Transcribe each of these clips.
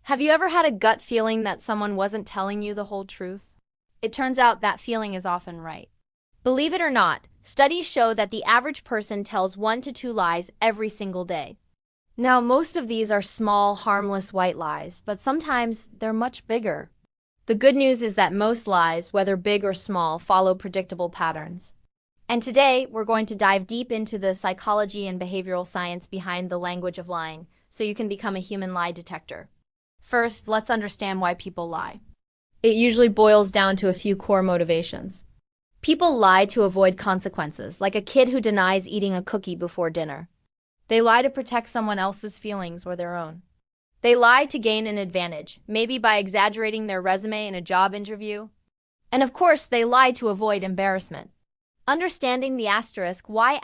Have you ever had a gut feeling that someone wasn't telling you the whole truth? It turns out that feeling is often right. Believe it or not, studies show that the average person tells 1 to 2 lies every single day. Now, most of these are small, harmless white lies, but sometimes they're much bigger. The good news is that most lies, whether big or small, follow predictable patterns. And today, we're going to dive deep into the psychology and behavioral science behind the language of lying, so you can become a human lie detector. First, let's understand why people lie. It usually boils down to a few core motivations. People lie to avoid consequences, like a kid who denies eating a cookie before dinner. They lie to protect someone else's feelings or their own. They lie to gain an advantage, maybe by exaggerating their resume in a job interview. And of course, they lie to avoid embarrassment. Understanding the why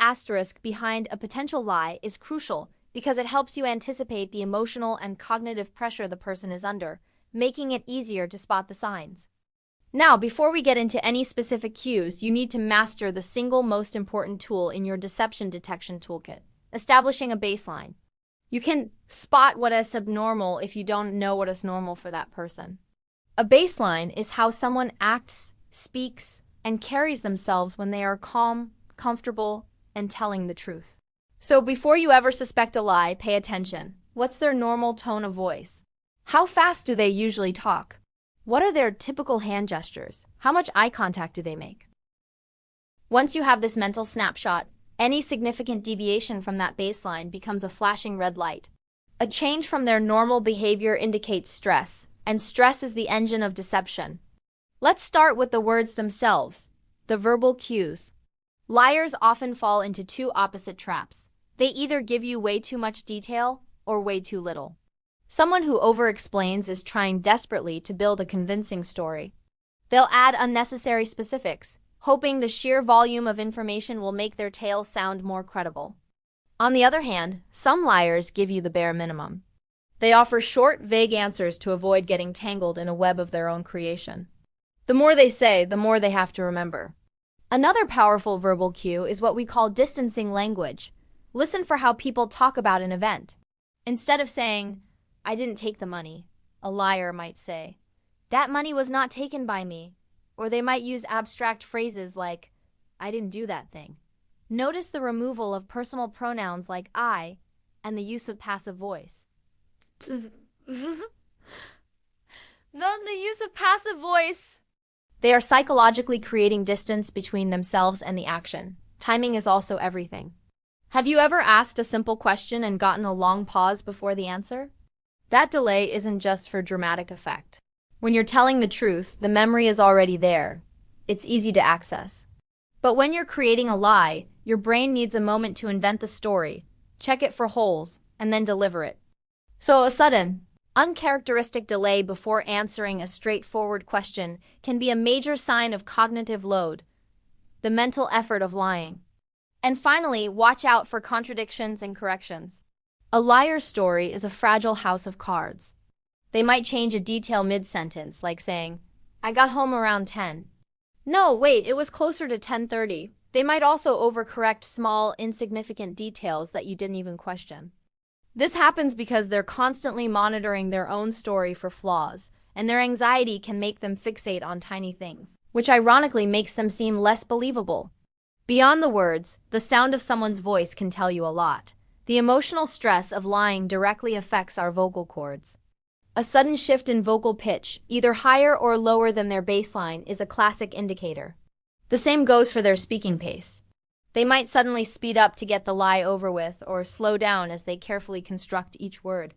behind a potential lie is crucial because it helps you anticipate the emotional and cognitive pressure the person is under, making it easier to spot the signs. Now, before we get into any specific cues, you need to master the single most important tool in your deception detection toolkit: establishing a baseline. You can spot what is abnormal if you don't know what is normal for that person. A baseline is how someone acts, speaks, and carries themselves when they are calm, comfortable, and telling the truth. So before you ever suspect a lie, pay attention. What's their normal tone of voice? How fast do they usually talk? What are their typical hand gestures? How much eye contact do they make? Once you have this mental snapshot, any significant deviation from that baseline becomes a flashing red light. A change from their normal behavior indicates stress, and stress is the engine of deception. Let's start with the words themselves, the verbal cues. Liars often fall into two opposite traps. They either give you way too much detail or way too little. Someone who over-explains is trying desperately to build a convincing story. They'll add unnecessary specifics, hoping the sheer volume of information will make their tale sound more credible. On the other hand, some liars give you the bare minimum. They offer short, vague answers to avoid getting tangled in a web of their own creation. The more they say, the more they have to remember. Another powerful verbal cue is what we call distancing language. Listen for how people talk about an event. Instead of saying, "I didn't take the money," a liar might say, "That money was not taken by me." Or they might use abstract phrases like, "I didn't do that thing." Notice the removal of personal pronouns like I and the use of passive voice. The use of passive voice. They are psychologically creating distance between themselves and the action. Timing is also everything. Have you ever asked a simple question and gotten a long pause before the answer? That delay isn't just for dramatic effect. When you're telling the truth, the memory is already there. It's easy to access. But when you're creating a lie, your brain needs a moment to invent the story, check it for holes, and then deliver it. So a sudden, uncharacteristic delay before answering a straightforward question can be a major sign of cognitive load, the mental effort of lying. And finally, watch out for contradictions and corrections. A liar's story is a fragile house of cards. They might change a detail mid-sentence, like saying, "I got home around 10. No, wait, it was closer to 10:30. They might also overcorrect small, insignificant details that you didn't even question. This happens because they're constantly monitoring their own story for flaws, and their anxiety can make them fixate on tiny things, which ironically makes them seem less believable. Beyond the words, the sound of someone's voice can tell you a lot. The emotional stress of lying directly affects our vocal cords. A sudden shift in vocal pitch, either higher or lower than their baseline, is a classic indicator. The same goes for their speaking pace. They might suddenly speed up to get the lie over with, or slow down as they carefully construct each word.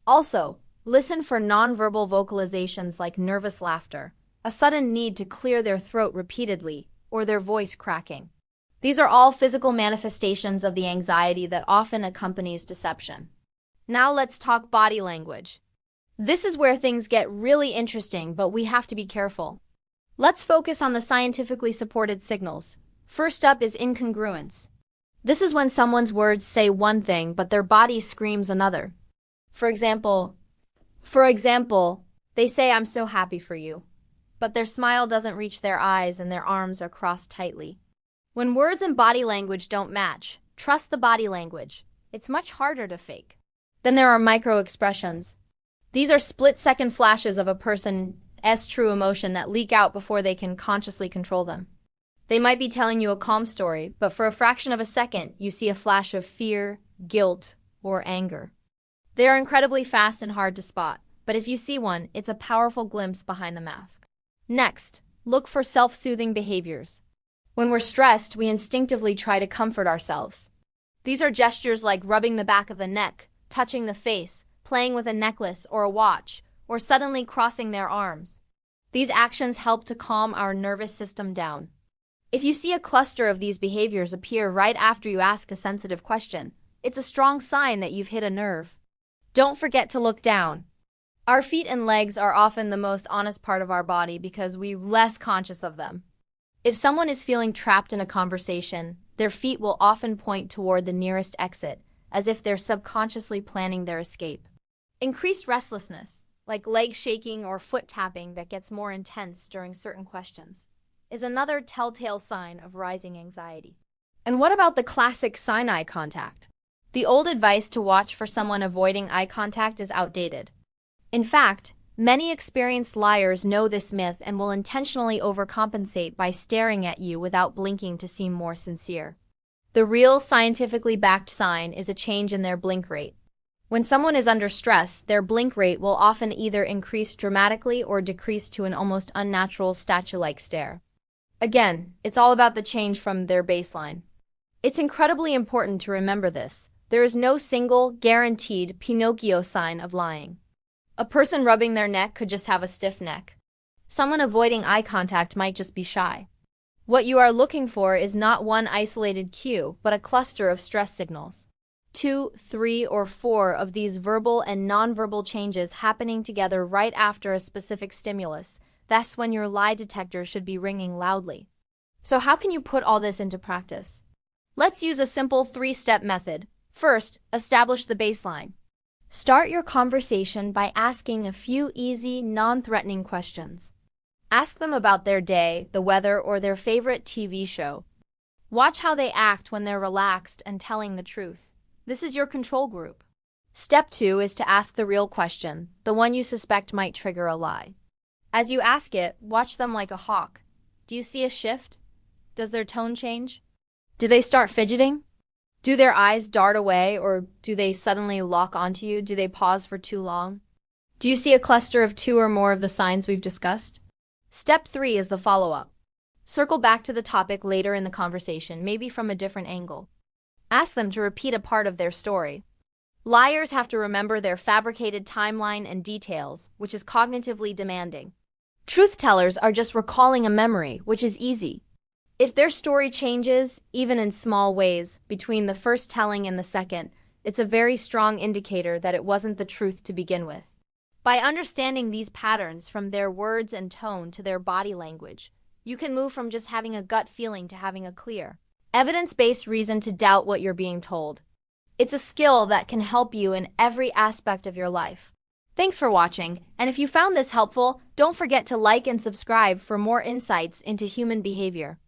Also, listen for nonverbal vocalizations like nervous laughter, a sudden need to clear their throat repeatedly, or their voice cracking. These are all physical manifestations of the anxiety that often accompanies deception. Now let's talk body language. This is where things get really interesting, but we have to be careful. Let's focus on the scientifically supported signals. First up is incongruence. This is when someone's words say one thing, but their body screams another. For example, they say, "I'm so happy for you," but their smile doesn't reach their eyes and their arms are crossed tightly. When words and body language don't match, trust the body language. It's much harder to fake. Then there are microexpressions. These are split-second flashes of a person's true emotion that leak out before they can consciously control them. They might be telling you a calm story, but for a fraction of a second, you see a flash of fear, guilt, or anger. They are incredibly fast and hard to spot, but if you see one, it's a powerful glimpse behind the mask. Next, look for self-soothing behaviors. When we're stressed, we instinctively try to comfort ourselves. These are gestures like rubbing the back of the neck, touching the face, playing with a necklace or a watch, or suddenly crossing their arms. These actions help to calm our nervous system down. If you see a cluster of these behaviors appear right after you ask a sensitive question, it's a strong sign that you've hit a nerve. Don't forget to look down. Our feet and legs are often the most honest part of our body because we're less conscious of them. If someone is feeling trapped in a conversation, their feet will often point toward the nearest exit, as if they're subconsciously planning their escape. Increased restlessness, like leg shaking or foot tapping that gets more intense during certain questions, is another telltale sign of rising anxiety. And what about the classic eye contact? The old advice to watch for someone avoiding eye contact is outdated. In fact, many experienced liars know this myth and will intentionally overcompensate by staring at you without blinking to seem more sincere. The real scientifically backed sign is a change in their blink rate. When someone is under stress, their blink rate will often either increase dramatically or decrease to an almost unnatural statue-like stare. Again, it's all about the change from their baseline. It's incredibly important to remember this. There is no single, guaranteed Pinocchio sign of lying. A person rubbing their neck could just have a stiff neck. Someone avoiding eye contact might just be shy. What you are looking for is not one isolated cue, but a cluster of stress signals. 2, 3, or 4 of these verbal and nonverbal changes happening together right after a specific stimulus. That's when your lie detector should be ringing loudly. So how can you put all this into practice? Let's use a simple 3-step method. First, establish the baseline. Start your conversation by asking a few easy, non-threatening questions. Ask them about their day, the weather, or their favorite TV show. Watch how they act when they're relaxed and telling the truth. This is your control group. Step 2 is to ask the real question, the one you suspect might trigger a lie. As you ask it, watch them like a hawk. Do you see a shift? Does their tone change? Do they start fidgeting? Do their eyes dart away, or do they suddenly lock onto you? Do they pause for too long? Do you see a cluster of 2 or more of the signs we've discussed? Step 3 is the follow-up. Circle back to the topic later in the conversation, maybe from a different angle. Ask them to repeat a part of their story. Liars have to remember their fabricated timeline and details, which is cognitively demanding. Truth-tellers are just recalling a memory, which is easy. If their story changes, even in small ways, between the first telling and the second, it's a very strong indicator that it wasn't the truth to begin with. By understanding these patterns from their words and tone to their body language, you can move from just having a gut feeling to having a clear, evidence-based reason to doubt what you're being told. It's a skill that can help you in every aspect of your life. Thanks for watching, and if you found this helpful, don't forget to like and subscribe for more insights into human behavior.